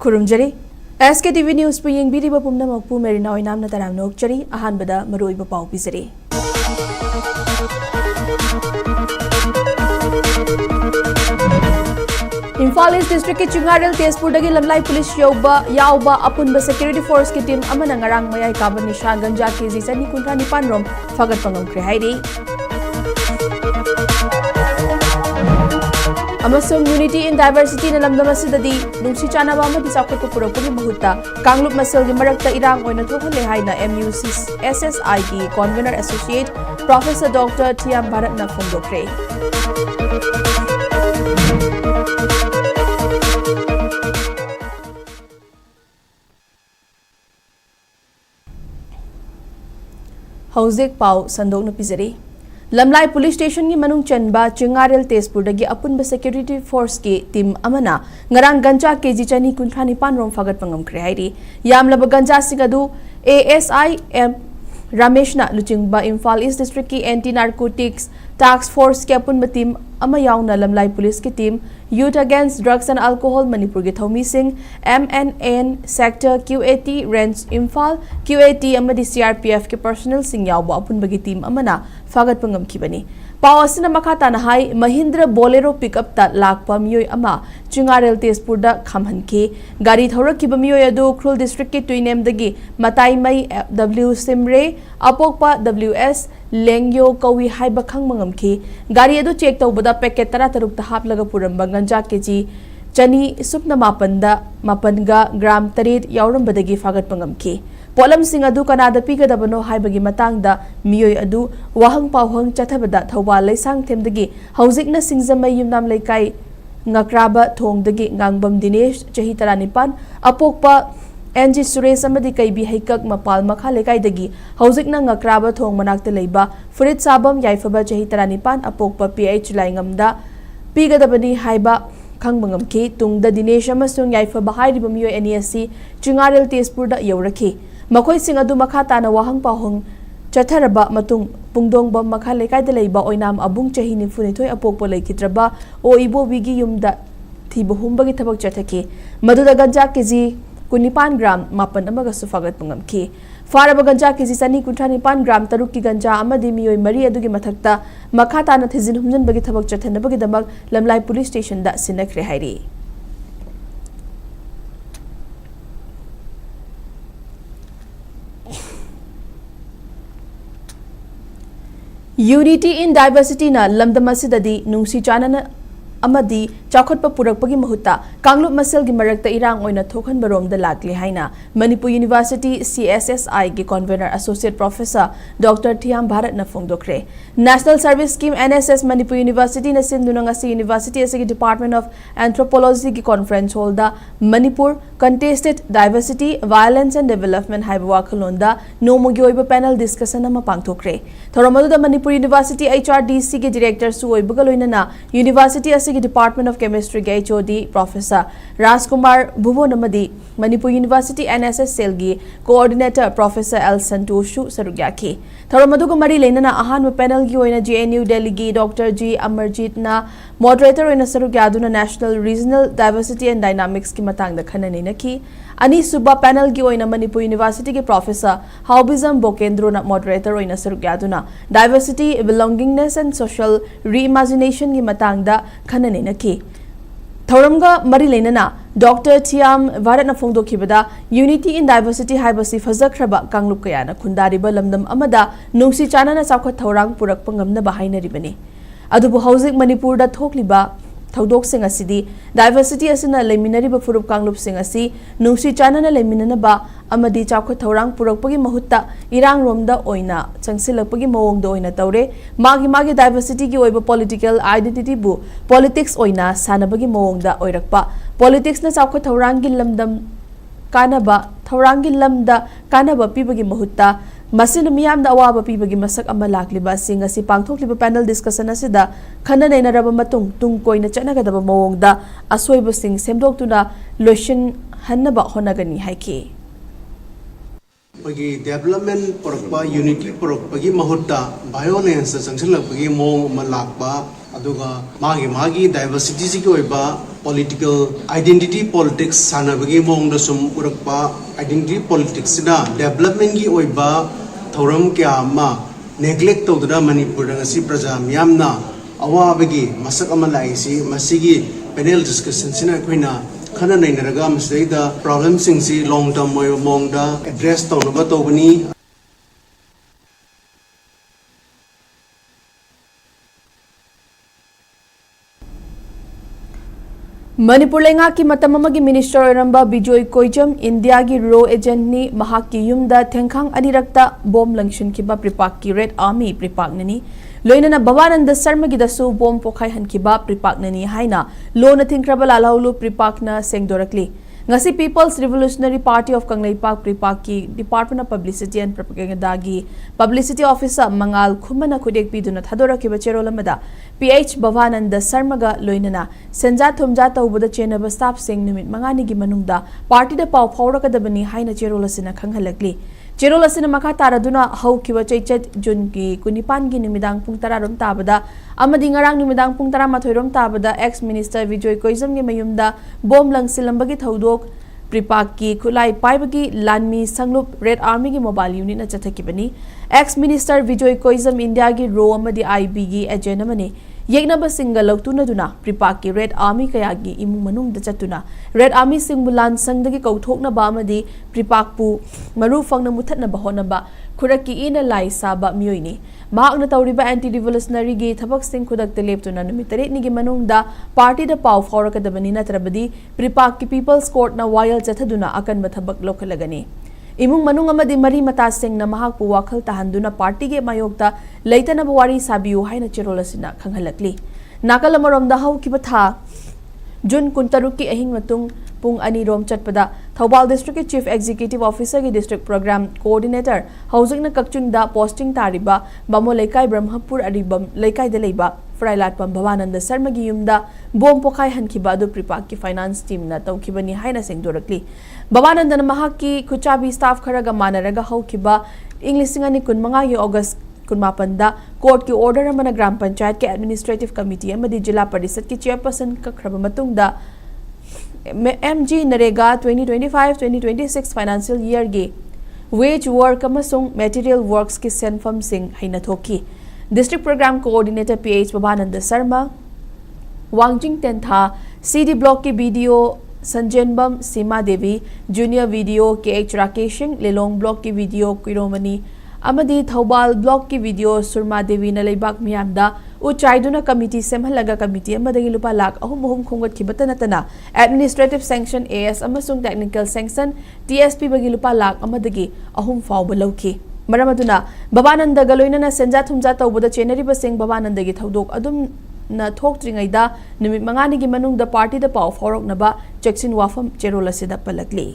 खुरुमजरी SKTV news पु येंगबिरिबा पुमनमकपु मेरिना ओइनामना तराम नोकचरी अहानबदा मरुइबा पाउ पिजरी Imphal East District के चिंगारेल तेजपुर दगी लमलाई पुलिस याउबा अपुनबा सिक्योरिटी फोर्स की टीम अमना ngarang mayai काबा निशा गंजा केजी सनी कुंठा निपान रोम फगत पंगमख्रे हाइरी अमसों यूनिटी इन डाइवर्सिटी ने लमदम असिददी नुंसी चानाबा अमदि चाखोटपु पुरकपुगी महुत्ता कांगलुप मसलगी मरक्ता इरांग ओइना थोखले हाइना MUCSSI की convener associate professor doctor Thiyam Bharat ना फोंदोक्रे हौजेक पाउ संदोक पिजरी लमलाई पुलिस स्टेशन की मनुंग चनबा चिंगारेल तेजपुर दगी अपुनबा सिक्योरिटी फोर्स की टीम अमना ngarang गंजा केजी चनी कुंठा निपान रोम फगत पंगमख्रे हाइरी यामलब गंजा सिगदु ASI रमेशना लुचिंगबा इम्फाल ईस्ट डिस्ट्रिक्ट की एंटी नार्कोटिक्स टास्क फोर्स के अपुनबा टीम अमा याउना लमलाई पुलिस की team youth against drugs and alcohol Manipur के Thoumi Singh MNN sector QAT range Imphal QAT अमदी CRPF के पर्सनल सिंह याउबा अपुनबा की टीम अमना फागत पंगमखिबनी पाव असिना मखाताना हाई महिंद्र बोलेरो पिकअप ता लाकपा मियोय अमा चिंगारेल तेजपुर दा खामहनखे गाड़ी थौरकिबा मियोय अदु उख्रुल डिस्ट्रिक्ट के तुइनेम दगी मताई मई W सिमरे अपोकपा WS लेंग्यो कौवी हाइबा खंगमंगमखे गाड़ी अदु चेक तौबदा पैकेट 13 ता हापलगा पुरंबा गंजा केजी चनी सुपना मापनगा ग्राम 3 यावरंबदगी फागत पंगमखे पोलम सिंह अदु कनादा पिगदबनो हाइबगी मतंगदा मियोय अदु वाहंग पावहंग चथबदा थौबा लेसांग थेमदगी हौजिकना सिंगजमय Yumnam लेकाई ngakhraba thongdagi ngangbam Dinesh chahi 19 अपोकपा NG Suresh अमदी कईबी हैकक मपाल मखा लेकाई दगी हौजिकना ngakhraba thong मनाक्ते लेबा फुरित साबम याइफबा chahi 19 अपोकपा PH लाइंगमदा पिगदबनी हाइबा खंगबंगमखे तुंगदा Dinesh अमसुंग याइफबा हाइरिबा मियोय NSC चिंगारेल Tezpur दा यौरखे मखोय सिंह अदु मखा ताना वाहंग पावहंग चथरबा मतुंग पुंगदोंगबा मखा लेकाइदा लेबा ओइनाम अबुंग चाही 92 अपोकपा लेखिद्रबा ओ इबोबिगी युमदा थिबहुंबगी थबक चथके मदुदा गंजा केजी 19 ग्राम 9 अमगा सुफागत पंगमखे फारबा गंजा केजी 295 ग्राम 3 की गंजा अमदी मियोय मरी अदुगी मथक्ता मखा ताना थिजिन हुमजनबगी थबक चथनबगी दमक लमलाई पुलिस स्टेशन दा सिनखरे हाइरी यूनिटी इन डाइवर्सिटी ना लमदमसिददी नुंसी चानना अमदी चाखोटपा पुरकपगी महुत्ता कांगलुप मसलगी मरक्ता इरांग ओइना थोखन बरोम द लागले हाइना मणिपुर यूनिवर्सिटी CSSI के convener associate professor doctor Thiyam Bharat न फोंदोक्रे national service scheme NSS Manipur university न सिंधुनंगसी यूनिवर्सिटी असगी डिपार्टमेंट ऑफ एंथ्रोपोलॉजी की कॉन्फ्रेंस हॉल दा Manipur contested diversity violence and development हाइबा वाखलोंदा नोमोगी ओइबा पैनल डिस्कशन अमा पांगथोक्रे थोरमदुदा मणिपुर यूनिवर्सिटी HRDC के डायरेक्टर सु ओइबगा लोइनना यूनिवर्सिटी असगी डिपार्टमेंट ऑफ केमिस्ट्री के HOD प्रोफेसर राजकुमार भुवन अमदी मणिपुर यूनिवर्सिटी NSS सेल की कोऑर्डिनेटर प्रोफेसर L संतोषु सरुग्याखी थोरमदुगा मरी लेनना अहान पैनल की ओइना JNU दिल्ली की डॉक्टर G अमरजीत ना मॉडरेटर ओइना सरुग्यादुना national regional diversity and dynamics की मतंग खननेनखी अनि सुबा पैनल की ओइना मणिपुर यूनिवर्सिटी के प्रोफेसर हाउबिजम बोकेंद्रो ना मॉडरेटर ओइना सरुग्यादुना diversity belongingness and social reimagination की मतंग खननेनखी थौरमगा मरी लेनना डॉक्टर थियाम भारत न फोंदोखिबदा यूनिटी इन डाइवर्सिटी हाइबसी फजख्रबा कांगलुप कयाना खुंदारिबा लमदम अमदा नुंसी चानना चाखोट थौरांग पुरकपा ngamnaba हाइनरिबनी अदुबु हौजिक मणिपुर दा थोकलिबा थौदोकसिंग असिदी डाइवर्सिटी असिना लेमिनरिबा फुरुप कांगलुप सिंग असि नुंसी चानना लेमिननबा अमदी चाखोट थौरांग पुरकपगी महुत्ता इरांग रोमदा ओइना चंगसिलकपगी मवोंगदा ओइना तौरे मागी डाइवर्सिटी की ओइबा पॉलिटिकल आइडेंटिटी बु पॉलिटिक्स ओइना सानबगी मवोंगदा ओइरकपा पॉलिटिक्स ना चाखोट थौरांगी लमदम कानबा थौरांगी लमदा कानबा पिबगी महुत्ता मसिन मियामदा अवाबा पिबगी मसक अमा लाक्लिबा सिंग असि पांगथोक्लिबा पैनल डिस्कशन असिदा खननैनरबा मतुंग तुंग कोइना चनगदबा मवोंगदा असोइबा सिंग सेमदोक्तुना लोशन हन्नबा होनगनी हाइकी पगी डेवलपमेंट पुरकपा यूनिटी पुरकपगी महुत्ता वायोलेंस संगसलपगी मोंग मलाकपा अदुगा मागी डाइवर्सिटी सिगी ओइबा पॉलिटिकल आइडेंटिटी पॉलिटिक्स सानबगी मोंग द सुम पुरकपा आइडेंटिटी पॉलिटिक्स सिना डेवलपमेंट की ओइबा थौरम क्या मा नेग्लेक्ट तौदना मणिपुर ngasi प्रजा मियामना अवाबगी मसक अमा लाइसी मसिगी पैनल डिस्कशन सिना अखोइना खना नैनरगा मसैदा प्रॉब्लम सिंगसी लॉन्ग टर्म मोंगदा एड्रेस तौनबा तौबनी मणिपुर लेंगा की मतमगी मिनिस्टर ओरंबा बिजोय कोइजम इंडिया की रो एजेंट नि महाकी युमदा थेंखांग अनिरक्ता बॉम्ब लंगशन की प्रिपाक की रेड आर्मी प्रिपाकननी लोइनना भवानंद शर्मा की दसु बॉम्ब पोखाई हनकिबा प्रिपाकननी हाइना लोन थिंख्रबा लालाउलु प्रिपाकना सेंगदोरकली ngasi People's Revolutionary Party of Kangleipak Pripak ki Department of Publicity and Propaganda gi Publicity Officer Mangal Khumana khudek piduna thadora ki bachero lamada PH Bhavananda Sharma ga loinana senja thumja tawbuda chenaba staff sing numit mangani gi manungda party da pau phaurakadabani haina cherolasina khanghalakli cherolasina makha taraduna haukiwa chaichat jun ki kunipan gi numidang pung 10 rom tabada amadi ngarang numidang pung 13 rom tabada ex minister Vijoy Koizam gi mayumda bom langsilambagi thaudok Pripak ki khulai paibagi lanmi sanglup Red Army ki mobile unit na chathakibani ex minister Vijoy Koizam India gi ro amadi IB gi agent amani yegnaba singa lautuna duna Pripak ki Red Army kaya gi imung manung da chatuna Red Army singbulan sangdagi kauthokna ba amadi Pripak pu maru fangna muthatna ba honaba khuraki ina lai saba mioini mahakna tawriba anti revolutionary gi thabak sing khudak te leptuna numit 8 ni gi manungda party da paw forakadabani natrabadi Pripak ki People's Court na wayal chathaduna akan mathabak lokhalagani imung manung amadi mari mata sing na mahak pu wakhal tahanduna party ge mayokta leitana bawari sabiu haina cherolasina khanghalakli nakalamorom da hau ki batha Jun kuntaruk ki ahing matung pung ani rom chatpada Thobal District Chief Executive Officer ki District Program Coordinator housing na kakchung da posting tariba bamo laikai Brahmapur aribam laikai de leiba Frailat pam Bhavananda Sharma gi yumda bom pokai hankiba adu Pripak ki finance team na tawkibani haina sengdorakli Bhavananda na mahak ki kuchabi staff kharaga manaraga haukiba English ani kunmanga gi August Kunmapanda court ki order amana gram panchayat ke administrative committee amadi jila parisad ki chairperson ka khraba matungda MG Narega 2025-2026 financial year ge wage work amasung material works ki senfam sing haina thoki district program coordinator PH Bhavananda Sharma Wangjing Tentha CD block ki video Sanjenbam Sima Devi junior video KH Rakeshing Lelong block ki video Kuiromani amadi Thobal block ki video Surma Devi na leibak miyamda uchaiduna committee semhalaga committee amadagi lupa lakh ahum khongot ki batanatana administrative sanction AS amasung technical sanction TSP bagi lupa lakh amadagi ahum fawba lawki maramaduna Bhavananda galoina na senja thumja tawbuda chenari basing Bhavananda gi thodok adum na thoktringaida numit mangani gi manung da party da paw forok naba cheksin wafam cherolasida palakli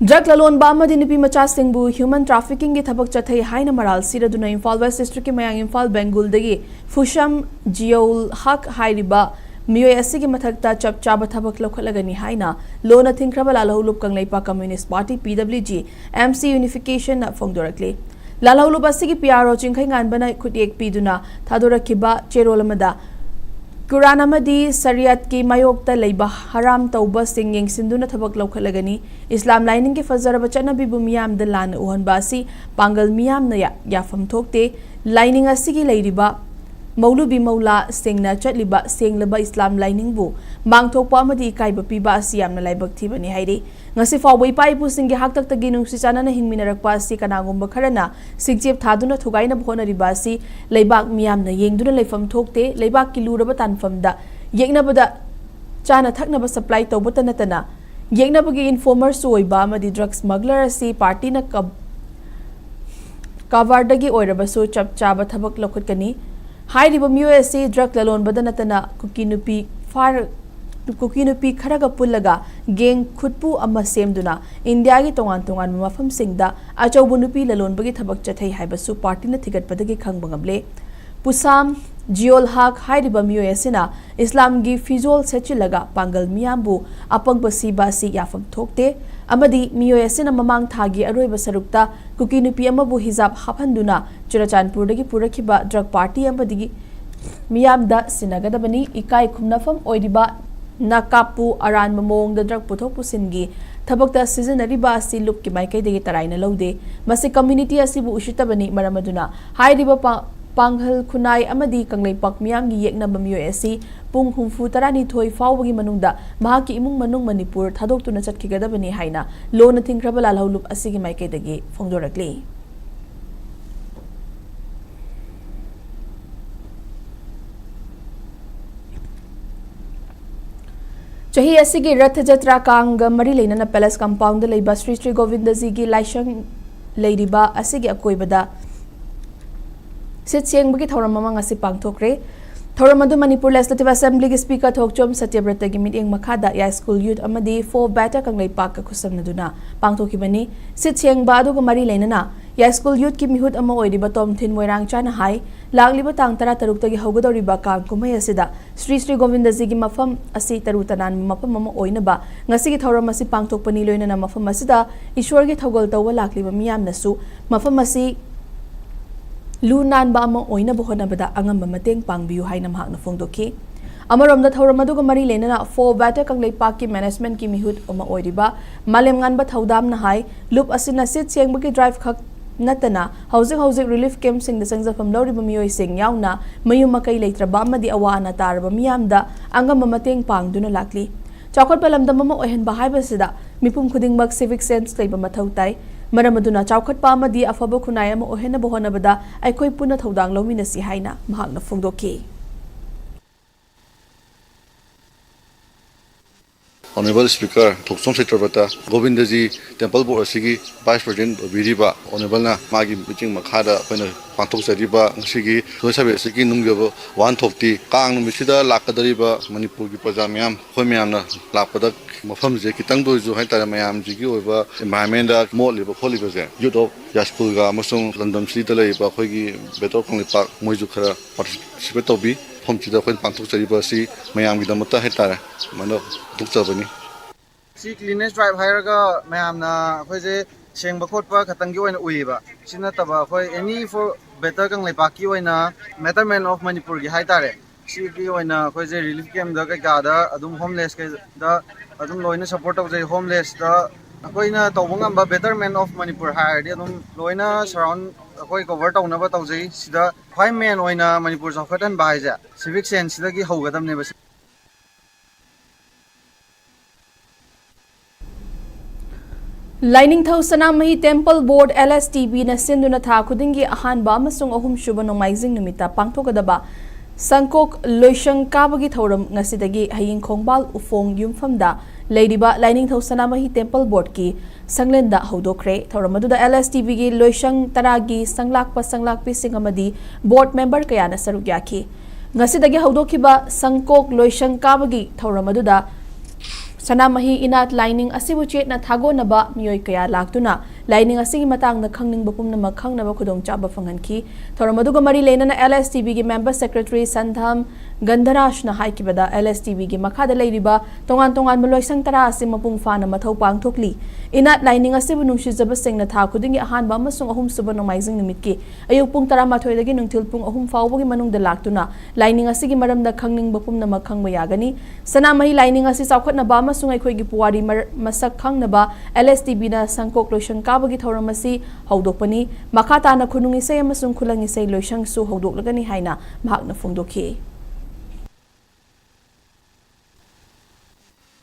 Drug lalon ba amadi nupi macha singbu human trafficking gi thabak chathai haina maral siraduna Imphal West District ki mayang Imphal Bengal dagi Fusham Jiol Hak hairiba miyoy asigi mathakta chap chaba thabak lokhalagani haina lona thinkraba lalahulup kanglaipa Communist Party PWG MC Unification na phongdorakli lalahulup asigi PRO chingkhai ngan bana khutiek piduna thadorakiba cherolamada Quran amadi Sariyat ki mayokta leiba haram tauba singing sinduna thabak lokhalagani Islam lining ki fazaraba chanabi bu miyam da lan uhanba asi pangal miyam na yafam thokte lining asigi leiriba Maulubi Maula singna chatliba senglaba Islam lining bu mangthokpa amadi kaiba piba asi yamna laibak thibani hairi ngasi fawbai pai bu singi haktak tagi nungsi chana na hingminarakpa asi kanagumba kharana sigjep thaduna thugaina bhona riba asi leibak miyam na yengduna leifam thokte leibak ki luraba tanfam da yegnabada chana thaknaba supply tawbata natana yegnabagi informer soiba amadi drug smuggler asi party na kavardagi oirabasu chap chaba thabak lokhutkani Hairiba MUSC drug lalon badanatana kukinupi kharaga pullaga geng khutpu amma semduna India gi tongan mafam singda achaubu nupi lalon bagi thabak chathai haibasu party na thigat padagi khangbangable Pusam Jiol Haq hairiba miyoy asina Islam gi fizol sechilaga pangal miyambu apang basiba si yafam thokte amadi miyoy asina mamang thagi aroiba sarukta kuki nupi amabu hijab haphanduna Churachandpur dagi purakhiba drug party amadi miyamda sinagadabani ikai khumnafam oidiba nakapu aran mamong da drug puthok pusingi thabakta sizinariba asi lupki maikai dagi taraina laude masi community asibu ushitabani maramaduna hairiba Panghal Kunai Amadi Kanglay Pak Miyam gi yekna bamiyo asi pung humfu tarani thoi fawbagi manungda mahaki imung manung Manipur thadoktu na chatkigadabani haina lona thingkraba lalhaulup asigi maikay dagi phongdorakli Chahi asigi Rath Jatra Kang mari leina na palace compound leiba Sri Sri Govindaji gi laishang leiriba asigi akoibada Sit Siang bagi thoram mamang asi pangthokre thoram adu Manipur Legislative Assembly gi Speaker Thokchom Satyabrata gi meeting makhada ya school youth amadi 4 bata kanglai pak ka khusamnaduna pangthokibani Sit Siang ba adu mari leinana ya school youth ki mihut ama oidiba tom thin moirang chana hai lagliba tang tara taruk tagi haugadoriba kang kumai asida Sri Sri Govindaji gi mafam asi tarutanan mafam mama oinaba ngasi gi thoram asi pangthokpani loinana mafam asida ishwar gi thogol tawa lakliba miyam nasu mafam asi Lunan ba amang oina bohona bada angam mateng pangbiu hai nam hak na phongdoki amarom da thoram adu mari lena na 4 bata kanglei pak ki management ki mihut oma oiriba malem ngan ba thodam na hai lup asina sit siang ba ki drive khak natana housing relief camp sing da sangja pham loriba miyoi sing yauna mayum makai leitraba amadi awana tarba miyamda angam mateng pangduna lakli chakot balamda mama ohen ba hai basida mipum khuding mak civic sense leiba mathautai Maramaduna Chowkat Pamadi Afaba Kunayama Ohena Bohonabada, I koi puna Todang Lominasi Haina, Mahagna Fundoki. Honorable Speaker, Thoksom Setrabata, Govindaji, Temple Board Sigi, Vice President Viriba, Honorable Na, Magi Meeting Makada, when Pantok Sariba, Sigi, Tosabe Sigi Nungabo, 150, Kang Misida, Lakadariba, Manipur Pazamiam, Homiana, Lapada, Mafam Zekitango, Zuhatamayam, Zigi over Mamenda, Moliba, Holibaze, Yudo, Yaspulga, Musum, London City, Hogi, Beto Konglipak, Mojukara, Participatobi. Homchida kwen pantok chariba si mayam gi damata hetara mano tukchabani si cleanest drive hairaga mayamna khoi je sengba khotpa khatang gi oina uiba sina taba khoi any for better kang lepa ki oina betterment of Manipur gi haitare si gi oina khoi je relief camp da ka da adum homeless ke da adum loina support of je homeless da akoina tawbangam ba betterment of Manipur hairdi adum loina surround akoi cover tawnaba tawjai sida khwai main oina Manipur chawkhatan bahaija civic sense sidagi haugadam ne bas Lining Thau Sanamahi Temple Board LSTB na sinduna tha khudingi ahanba amasung ahum shuba nomaizing numita pangthogadaba Sangkok Loishang Kabagi Thoram ngasidagi haying khongbal ufong yumfamda Ladiba Lining Thau Sanamahi Temple Board ki Sanglenda Hodokre Thoramadu LSTB gi Loishang Taragi Sanglakpi Singamadi Board Member Kayana Sarugyaki Ngasidagi Hodokiba Sangkok Loishang Kabagi Thoramadu Sanamahi inat lining asibu chet na thago na ba miyoy kaya laktuna lining asigi matang na khangning bapum na makhang na ba khudong chaba phanganki thoramadu ga mari lena na LSTB gi member secretary Sandham Gandharash na haikibada LSTB gi makhada leiriba tongan maloisang tara asi mapung fa na mathau pangthokli inat lining asibu nungshi jaba sing na tha khuding gi ahan ba masung ahum suba nomaizing nimit ki ayuk pung tara mathoi dagi nungthil pung ahum fawbo gi manung da laktuna lining asigi maram da khangning bapum na makhang ba yagani sanamahi lining asi chawkhat na ba sungai khoi gi puwari masak khang na ba LSTB na Sangkok Loishang Kabagi Thoramasi Hodokpani Makata na khunung isay amasung khulang isay Loishang su hodoklagani haina mahak na phongdokhi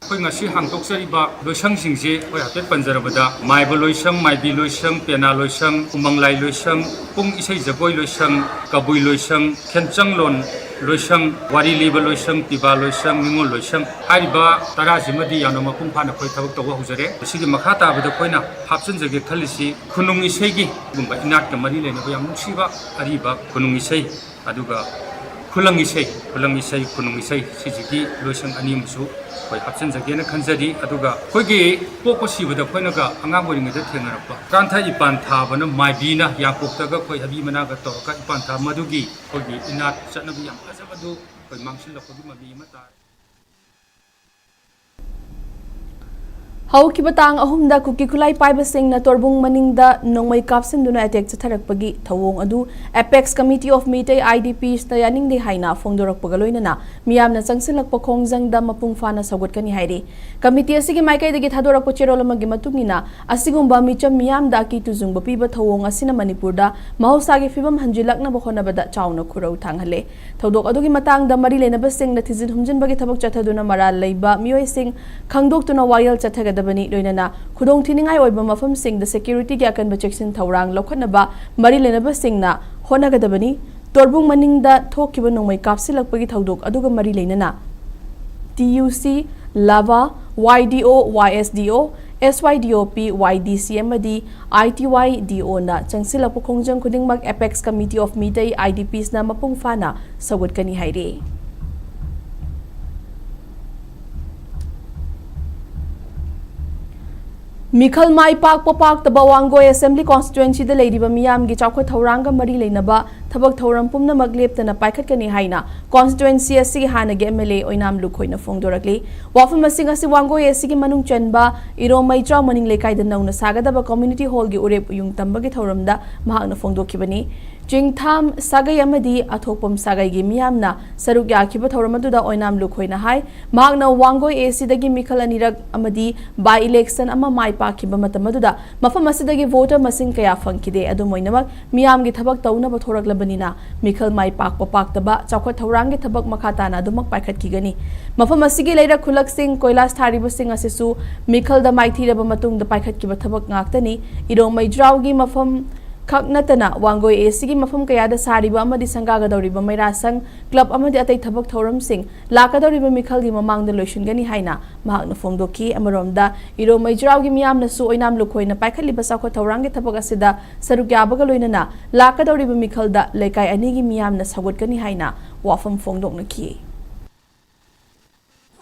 Koi ngasi hangtok sariba loishang singje koi hapet panjarabada maiba loishang maibi loishang pena loishang umanglai loishang pung isai jagoi loishang kabui loishang khenchanglon loishang wari liba loishang tiba loishang mingol loishang hariba tarajimadi yana mapung phana koi thabak tawa hujare sigi makhata bada koina hapsun jage khalisi khunung isai gi gumba inat ka mari lena yam nusiba ariba khunung isai aduga खुलंग इसै खुनुंग इसै सिजिगी लोइसंग अनिमसु कोई हप्सन जगेना खंजरी अदुगा कोइगी Poco सिबदा कोइनगा अंगाम ओरिंगदा थेंगरपा kantha इपान थाबना माइबीना याकोक्तगा कोइ हबी मनागा तोरका इपान था मदुगी कोइगी इनात चनबी याम फजबदु कोइ मांगसिलपगी मबी मता हौकिबा तांग अहुमदा cookie खुलाई पाइबसिंगना Torbung मनिंगदा नोंमै कापसिंदुना attack चथरकपगी थवोंग अदु apex committee of मीटे आईडीपीस ता यानिंगदे हाइना फोंदोरकपगा लोइनना मियामना चंगसिलकपा खोंगजंगदा मपुंग फाना सगोटकनी हाइरे कमिटी असिगी माइकाइदगी थादोरकपा चेरोलमगी मतुंगिना असिगुंबा मिचम मियामदा की तुजुंगबा पीबा थवोंग असिना मणिपुरदा महौसागी फिबम हंजिलकनबा होनबदा चाउना खुरौ थांगहले थौदोक अदुगी मतांगदा मरी लेनबसिंगना थिजिन हुमजिनबगी थबक चथदुना मराल लेबा मियोइसिंग खंगदोक्तुना वायल चथग बनी लोइनना खुदोंग थिनिंगाई ओइबा मफमसिंग द सिक्योरिटी की अकन बचेक्सिन थौरांग लौखनबा मरी लेनबसिंगना होनगदबनी तोरबुंग मनिंगदा थोकिबा नोंमै कापसिलकपगी थौदोक अदुगा मरी लेनना TUC लावा YDO YSDO SYDOP YDC अमदी ITYDO ना चंगसिलकपा खोंगजंग खुदिंगमक एपेक्स कमिटी ऑफ मीटे IDPs ना मपुंग फाना सगुटकनी हाइरे मिखल माई पाक पाक तब वांगोय असेंबली कॉन्स्टिट्युएंसी द लेरिबा मियाम गी चाखो थौरांग मरी लेनबा थबक थौरम पुमनमक लेपतना पाइखटकनी हाइना कॉन्स्टिट्युएंसी असि हानगे MLA ओइनाम लुखोइना फोंदोरकली वाफम असिंग असि वांगोय असि मनुंग चनबा इरो मैत्राव मनिंग लेकाइद नौना सागदबा कम्युनिटी हॉल गी उरेप युंग तंबगी थौरमदा महागना फोंदोखिबनी चिंगथाम सागै अमदी अथोपम सागै गी मियामना सरुक याखिबा थौरमदुदा ओइनाम लुखोइना हाय महागना वांगोय एसी दगी मिखल अनिरक अमदी बाय इलेक्शन अमा माई पाखिबा मतमदुदा मफम असिदगी वोटर मसिंग कया फंकिदे अदुमोइनमक मियामगी थबक तौनबा थोरकलबनिना मिखल माई पाकतबा चाखोत थौरांगी थबक मखाताना अदुमक पाइखटकिगनी मफम असिगी लेरा खुलकसिंग कोइलास थारिबसिंग असिसु मिखलदा माइथीरबा मतुंगदा पाइखटकिबा थबक ngaktani इरो मैद्रावगी मफम खकनतना वांगोय एसीगी मफम कयादा सारिबा अमदी संगागदौरिबा मैरासंग क्लब अमदी अतै थबक थौरमसिंग लाकदौरिबा मिखलगी ममांगदा लोइसुनगनी हाइना महागना फोंदोकी अमरोमदा इरो मैज्रावगी मियामनसु ओइनाम लुखोइना पाइखलिबा साखो थौरांगी थबक असिदा सरुक याबगा लोइनना लाकदौरिबा मिखलदा लेकाय अनिगी मियामना सगोटकनी हाइना वाफम फोंदोकनकी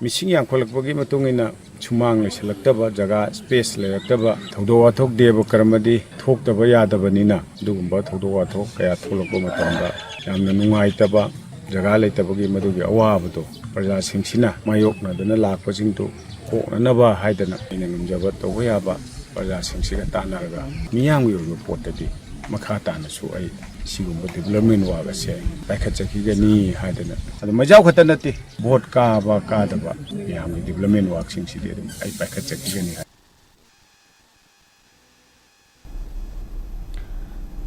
मिसिंग यांखोलकपगी मतुंगिना सुमांग लेसलक्तबा जगह स्पेस लेरक्तबा थौदो वाथोक देब करमदी थोक्तबा यादबनिना दुगुंबा थौदो वाथोक कया थोलकपा मतंदा यामना नुंगाइतबा जगह लेतबगी मदुगी अवाबदो प्रजा सिंसिना मायोकनादना लाकपसिंगदो कोकननबा हाइदना इन नमजबा तौबा याबा प्रजा सिंसिगा तानारगा मियांगी ओइबा पोतदि मखा तानसु आई सिगुंबा डेवलपमेंट वागसे पाइखचकीगनी हाइदना अदो मजाव खता नते वोट काबा कादबा मियांगी डेवलपमेंट वाक्सिंग सिदि अदुम आई पाइखचकीगनी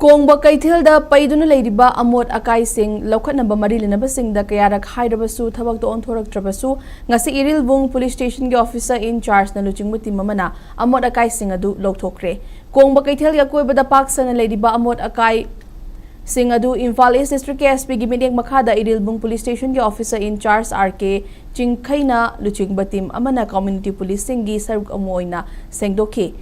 कोंगबा कैथेलदा पैदुना लेरिबा अमोट अकाइसिंग लौखनबा मरी लेनबसिंगदा कयारक हाइरबसु थबक तो ओंथोरक्त्रबसु ngasi इरिलबुंग पुलिस स्टेशन के ऑफिसर इंचार्ज ना लुचिंगबु टीममना अमोट अकाइसिंग अदु लौथोक्रे कोंगबा कैथेल याकोइबदा पाकसना लेरिबा अमोट अकाइ सिंह अदु इम्फाल ईस्ट डिस्ट्रिक्ट के एसपी की मीटिंग मखादा इरिलबुंग पुलिस स्टेशन के ऑफिसर इंचार्ज RK चिंखैना लुचिंगबा टीम अमना कम्युनिटी पुलिस सिंगी सरुक अमोइना सेंगदोखे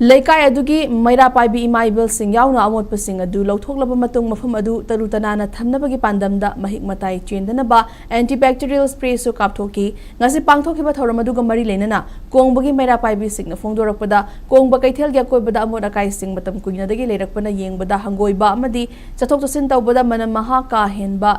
लेकाय अदुगी मैरा पाइबी इमाइबल सिंह याउना अमोटपसिंग अदु लौथोक्लबा मतुंग मफम अदु तरुतनाना थमनबगी पांदमदा महिक मताई चेंदनबा एंटीबैक्टीरियल स्प्रे सो कापथोकी ngasi पांगथोखिबा थौरम अदुगा मरी लेनना कोंगबगी मैरा पाइबी सिंह फोंदोरकपदा कोंगबा कैथेल ग्या कोइबदा अमोट अकाइ सिंह मतम कुइनदगी लेरकपना येंगबदा हंगोइबा अमदी चथोक चसिन तौबदा मन महा का हेनबा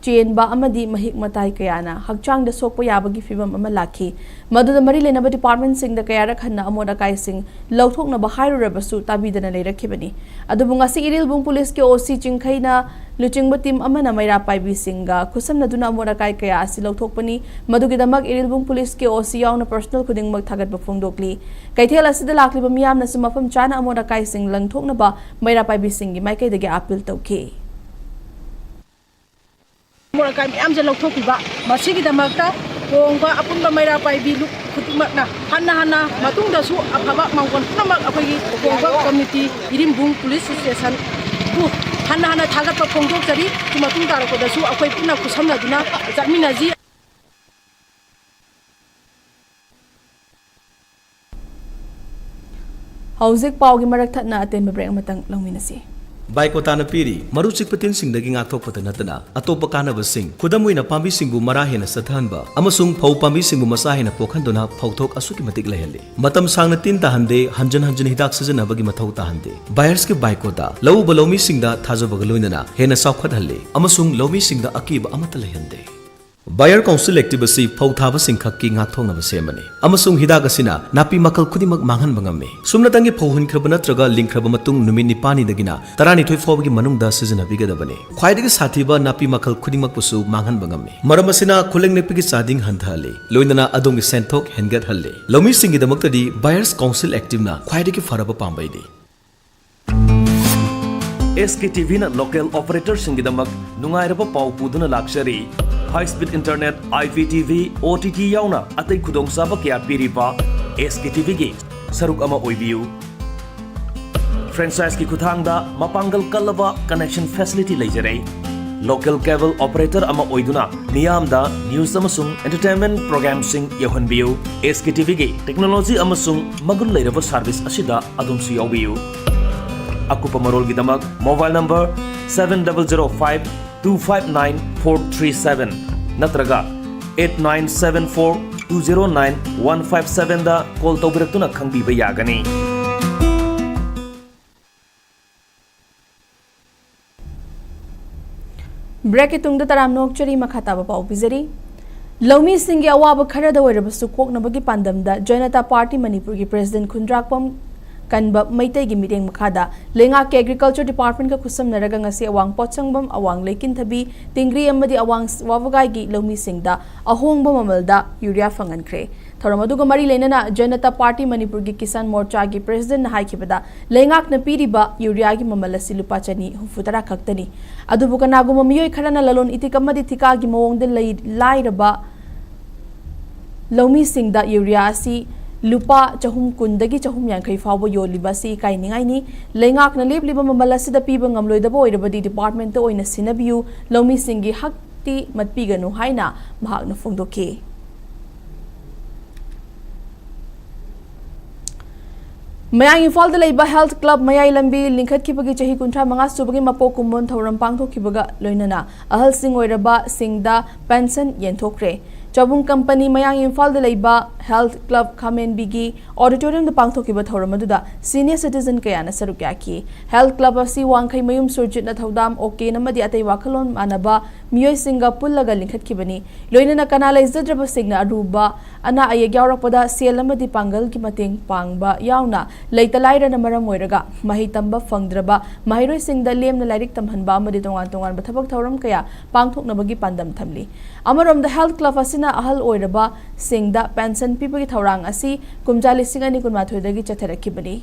चेनबा अमदी महिक मताई कयाना हकचांग द सोकपा याबगी फिबम अमा लाखी मदुदा मरी लेनबा डिपार्टमेंट सिंह द कयारा खन्ना अमोट अकाइ सिंह लौथोकनबा हाइरुरबसु ताबीदना लेरखिबनी अदुबु ngasi इरिलबुंग पुलिस के OC चिंखैना लुचिंगबा टीम अमना मैरा पाइबी सिंगा खुसमनदुना अमोट अकाइ कया असि लौथोकपनी मदुगिदमक इरिलबुंग पुलिस के OC याउना पर्सनल खुदिंगमक थागतबा फोंदोकली कैथेल असिदा लाखलिबा मियामनसु मफम चाना अमोट अकाइ सिंह लंगथोकनबा मैरा पाइबी सिंगी माइकैदगी अपील तौखे मोरकाय मैम जे लौथोकिबा मसिगिदमक्ता कोंगबा अपुनबा मैरा पाइबी लुक खुतिमकना हन्ना मतुंगदसु अफबा मांगोन पुनमक अखोगी कोंगबा कम्युनिटी इरिमबुंग पुलिस स्टेशन बु हन्ना थागतपा फोंदोकजरी तुमतुंग तारकोदसु अखोय पुना खुसमनदुना चटमिनाजी हौजिक पाउगी मरक थना अतेंबा ब्रेक मतंग लौमिनसी बाइकोटाना पीरी मरुचिक पतिन सिंगदगी ngaktokpata natana atopa kanaba sing खुदमुइना पांबी सिंगबु मरा हेना सथहनबा अमसुंग फौ पांबी सिंगबु मसा हेना पोखनदुना फौथोक असुकी मतिक लहले मतम सांगना तीन ताहंदे हंजन हंजन हिदाक सजनबगी मथौ ताहंदे बायर्स के बाइकोटा लौ बलौमी सिंगदा थाजबग लोइनना हेना साउखत हल्ले अमसुंग लौमी सिंगदा अकीब अमत लहंदे बायर काउंसिल एक्टिव असि फौथाब सिंखक्की ngakthoंगब सेमने अमसुंग हिदाक असिना नापी मकल खुदिमक मांगन बंगमे सुमनतंगी फौहुनख्रब नत्रगा लिंख्रब मतुंग नुमित निपानी दगिना 12 फौबगी मनुंगदा सिजनबिगदबने ख्वाइदगी साथीबा नापी मकल खुदिमक पुसु मांगन बंगमे मरम असिना खुलेंग नेपिगी सादिंग हंथहले लोइनना अदोंगी सेंथोक हेनगत हल्ले लौमी सिंगी दमक्तदी बायर्स काउंसिल एक्टिवना ख्वाइदगी फरब पांबैदि SKTV na local operator singidamag nungairaba pau puduna lakshari high speed internet IPTV OTT yauna atai khudongchaba kya piriba SKTV gi saruk ama oibiu franchise ki khuthangda mapangal kalaba connection facility leijare local cable operator ama oiduna niyamda news amasung entertainment program sing yahonbiu SKTV gi technology amasung magul leiraba service asida adumsu yaubiu Akupa Marol Gidamak, mobile number 7005-259-437, Natraga 8974-209-157 da call taubiratuna khangbiba yagani. Break तुंगदा तराम नोकचरी मखाताबा पाउ बिजरी लौमी सिंह अवाब खरदा ओइरबसु कोकनबगी पांदमदा जनता party Manipur की president खुंद्राकपम कनब Meitei की meeting मखादा लेंगा के एग्रीकल्चर डिपार्टमेंट का खुसम Narga ngasi awang pochsangbam awang leikin thabi tingri amadi awang wawagai gi lomi singda ahongba mamalda urea fangankhre thoramaduga mari lenana janata party manipur gi kisan morcha gi president na haikibada lengak na piriba urea gi mamal asi lupa chani hufutara khaktani adubu kanagu mamiyoi kharana lalon itikamadi thika gi mawong de lairaba lomi singda urea asi lupa chahum kundagi chahum yankai fawo yoliba si kainingai ni lengak na lebliba mamala sida piba ngamloida boirabadi department to oina sinabiu lomi singi hakti matpiganu haina mahakna fongdoke Mayang Imphal da leiba health club mayai lambi linkhat kibagi chahi kuntra manga subagi mapo kumbon thoram pangthokibaga loinana ahal sing oiraba singda pension yenthokre Chabung company mayang Imphal da leiba health club Khamen bigi auditorium da pangthokiba thoramadуда senior citizen kayana sarukyaki health club asi wangkhai mayum surjit na thodam okay namadi atai wakhalon manaba miyoi singa pullaga linkhat kibani loinana kanala izdraba singna aruba ana ayeg yawrakpada sel amadi pangal ki mateng pangba yauna leitalai rana maram oiraga mahi tamba fangdraba mahiroi singda lemna lairik tamhanba amadi tongan tongan bathabak thoram kaya pangthoknabagi pandam thamli amarom the health club asina ahal oiraba singda pension pibagi thorang asi kumjali singani kunmathoi dagi chatharakibani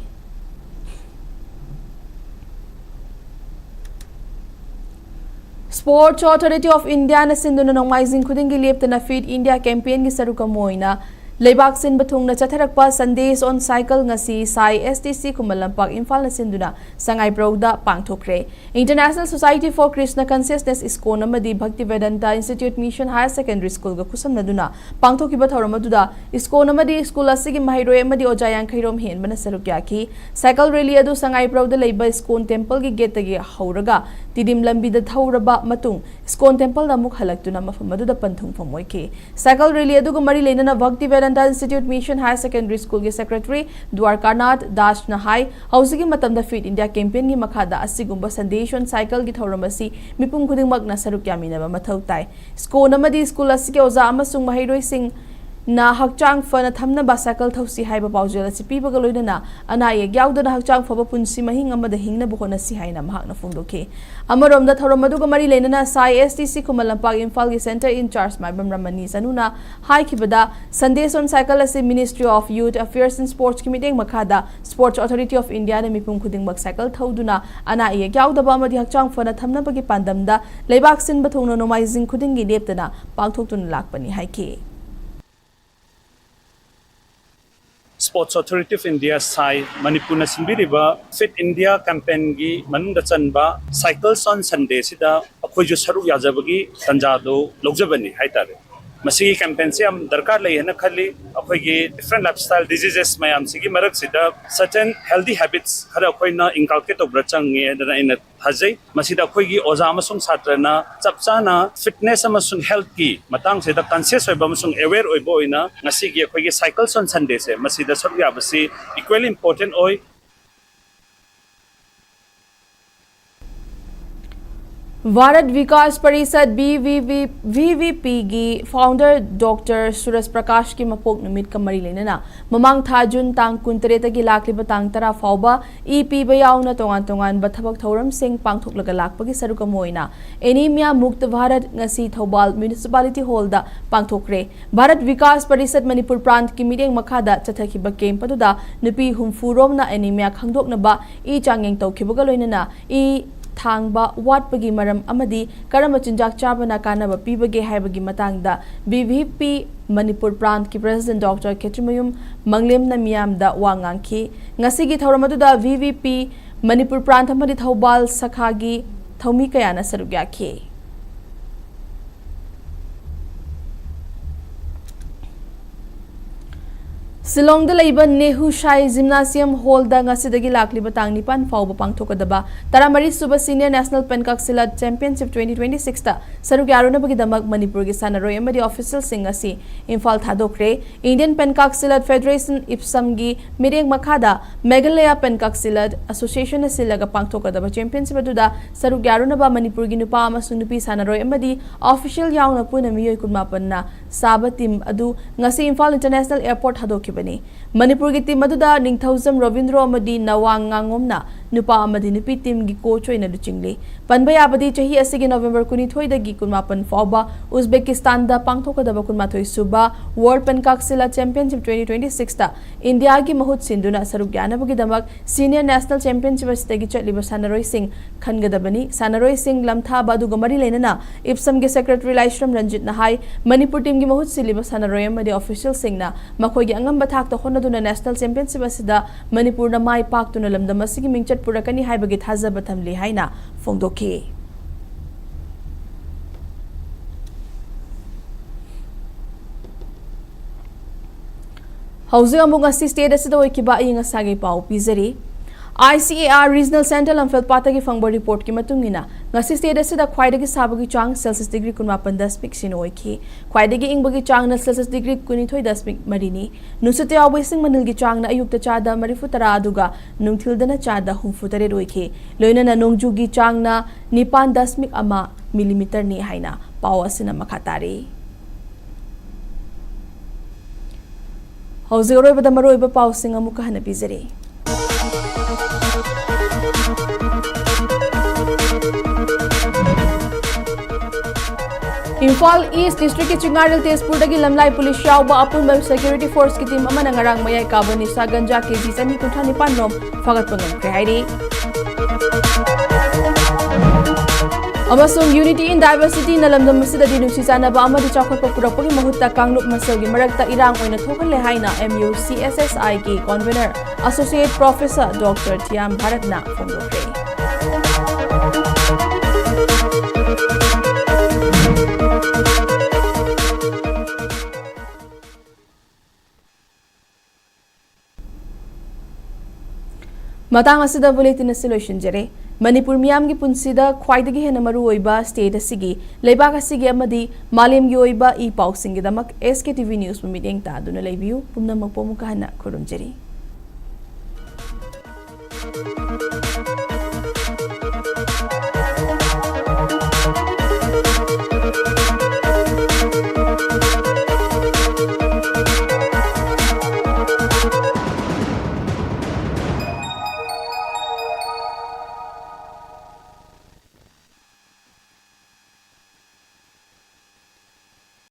Sports Authority of India na sinduna nongmaising khudingi leptana Feed India campaign gi saruka moina Leibak sin bathungna chatharakpa Sundays on cycle ngasi Sai STC Kumalampak Imphal na sinduna Sangai Broda pangthokre International Society for Krishna Consciousness Iskon amadi Bhaktivedanta Institute Mission Higher Secondary School ga kusam naduna pangthokiba thoramaduda Iskon amadi school asigi mahiroi amadi ojayang khairom hen bana sarukyaki cycle rally adu Sangai Broda leiba Iskon temple gi gate gi hauraga tidim lambi da thauraba matung Iskon temple da muk halaktuna mafamaduda panthung phamoike cycle rally adu gu mari lenana Bhaktivedanta Institute Mission Higher Secondary School ki Secretary Dwarkanath Das Nahai hausigi matamda Fit India campaign gi makhada asigumba Sandeshon cycle gi thoramasi mipum khuding magna sarukyamina ba mathau tai School amadi school asigi oza amasung mahiroi sing na hakchang fana thamna ba cycle thosi haiba paujel asi pibaga loinana ana ye gyawdana hakchang faba punsi mahing amada hingna buhona si haina mahakna fungdoke amarom da thoramadu ga mari lenana Sai STC Kumalampak Imphal gi center in charge Maibam Ramani sanuna hai kibada Sundays on cycle asi Ministry of Youth Affairs and Sports Committee makhada Sports Authority of India na mipum khuding bak cycle thoduna ana ye gyawdaba amadi hakchang fana thamna bagi pandamda leibak sin bathongna nomaizing khuding gi leptana pangthoktuna lakpani haike Sports Authority of India Sai Manipur na sinbiriba Fit India campaign gi manungda chanba Cycles on Sunday sida akhoi jo saru yajabagi tanjado logjabani haitare मसीगी campaign से हम दरकार ले है खाली अखोगी different lifestyle diseases मैम सिगी मरक सिदा सर्टेन हेल्दी हैबिट्स खरा अखोइना इनकल्केट तौब्रा चंगे दना इन हजै मसीदा अखोगी ओजा अमसुंग छात्रना चपचाना फिटनेस अमसुंग हेल्थ की मतंग से कॉन्शियस ओइबा अमसुंग अवेयर ओइबा ओइना ngasiगी अखोगी साइकिल्स ऑन संडे से मसीदा सब याबसी इक्वली इंपॉर्टेंट ओइ भारत विकास परिषद VVP की फाउंडर डॉक्टर सूरज प्रकाश की मपोक नुमित का मरी लेना ममांग था जुन तांग कुंतरे तक लाखलिब तांग तरा फाउबा ई पीबा याउना तोंगान तोंगान बथबक थौरम सिंह पांगथोकलगा लाखपगी सरुक मोइना एनीमिया मुक्त Bharat ngasi Thoubal municipality hall दा पांगथोकरे भारत विकास परिषद मणिपुर प्रांत की मीटिंग मखादा चथखिबा कैंप अदुदा नुपी हुमफुरोमना एनीमिया खंगदोकनबा ई चांगेंग तौखिबगा लोइनना ई थांगबा वाटपगी मरम अमदी करम चिंजाक चाबना कानब पीबगे हाइबगी मतंगदा VVP मणिपुर प्रांत की प्रेसिडेंट डॉक्टर खेत्रिमयुम मंगलेमना मियामदा वांगांखी ngasiगी थौरमदुदा VVP मणिपुर प्रांत अमदी थौबाल सखागी थौमी कयाना सरुग्याखी सिलोंग नेहू शाई जिम्नासियम हॉल ngasi लाखलिब तांग निपान फाउब पांगथोकदबा तरामरी सुबह सीनियर नेशनल पेनकाक सिलट चैंपियनशिप 2026 ता सरुक यारोनबगीदमक मणिपुर की सानरोय अमदी ऑफिशियल सिंह असि इम्फाल थादोखरे इंडियन पेनकाक सिलट फेडरेशन इप्सम की मिरेंग मखादा मेघालय पेनकाक सिलट एसोसिएशन सिलग पांगथोकदबा चैंपियनशिप अदुदा सरुक यारोनबा मणिपुर की नुपा अमसुंग नुपी सानरोय अमदी ऑफिशियल याउना पुना मियोय कुनमापन्ना साबा टीम अदु ngasi इम्फाल इंटरनेशनल एयरपोर्ट हादोखिबनी मणिपुर की टीम अदुदा निंगथौजम रविंद्रो अमदी नवांग nganगोमना नुपा अमदी नुपी टीम की कोच ओइना लुचिंगले पनबा याबदी चही असिगी नवंबर 19 दगी 19 फाउबा उज्बेकिस्तान दा पांगथोकदबा 19 सुबा वर्ल्ड पेनकाक सिला चैंपियनशिप 2026 ता इंडिया की महुत सिंधुना सरुक यानबगी दमक सीनियर नेशनल चैंपियनशिप असतगी चटलिबा सानरोय सिंह खनगदबनी सानरोय सिंह लमथा बादु गमरी लेनना इप्सम के सेक्रेटरी लाइश्रम रंजित नहाई मणिपुर टीम की महुत सिलिबा सानरोय अमदी ऑफिशियल सिंहना मखोगी अंगम बथाक तो होनदुना नेशनल चैंपियनशिप असदा मणिपुर ना माई पाक्तुना लमदम असगी मिंगचट पुरकनी हाइबगी थाजबा थमली हाइना फोंदोखी हौजिंग अमुक ngasi स्टेट असदा ओइकिबा अयिंग असागे पाउ पिजरी ICAR रीजनल सेंटर लमफेल पातगी फंगबो रिपोर्ट की मतुंगिना ngasi स्टेट असदा ख्वाइदगी साबगी चांग सेल्सियस डिग्री 19 सिन ओइखी ख्वाइदगी इंगबगी चांग न सेल्सियस डिग्री 19 मरिनी नुसते आवैसिंग मनilgi चांग न अयुक्त चादा 34 अदुगा नुंगथिलदना चादा 34 ओइखी लोइनना नोंगजुगी चांग न 9.1 मिलीमीटर नि हाइना पाव असिना मखातारी हौजिरोइबदा मरोइबा पाउसिंग अमुका हना पिजरे इम्फाल ईस्ट डिस्ट्रिक्ट की चिंगारल तेजपुर दगी लमलाई पुलिस याउबा अपुनबा सेक्यूरिटी फोर्स की टीम अमना ngarang mayai काबा निसा गंजा केजी 295 रोम फगत पंगम हाइरी अमसुंग यूनिटी इन डाइवर्सिटी नलमदम मसिददी नुसी चानबा अमदि चाखोपा पुरकपगी महुत्ता कांगलुप मसलगी मरक्ता इरांग ओइना थोखले हाइना MUCSSI की convener associate professor doctor Thiyam भारतना फोंदोखरे मतंग असिदा बुलेटिन सिलोशन जरे मणिपुर मियाम की पुंसीदा ख्वाइदगी हेन मरु ओइबा स्टेट असिगी लेबाक असिगी अमदी मालेम की ओइबा ई पाउसिंगी दमक SKTV न्यूज़ मिडिंग तादुना लेबियु पुनमक पोमुका हना खुरुमजरी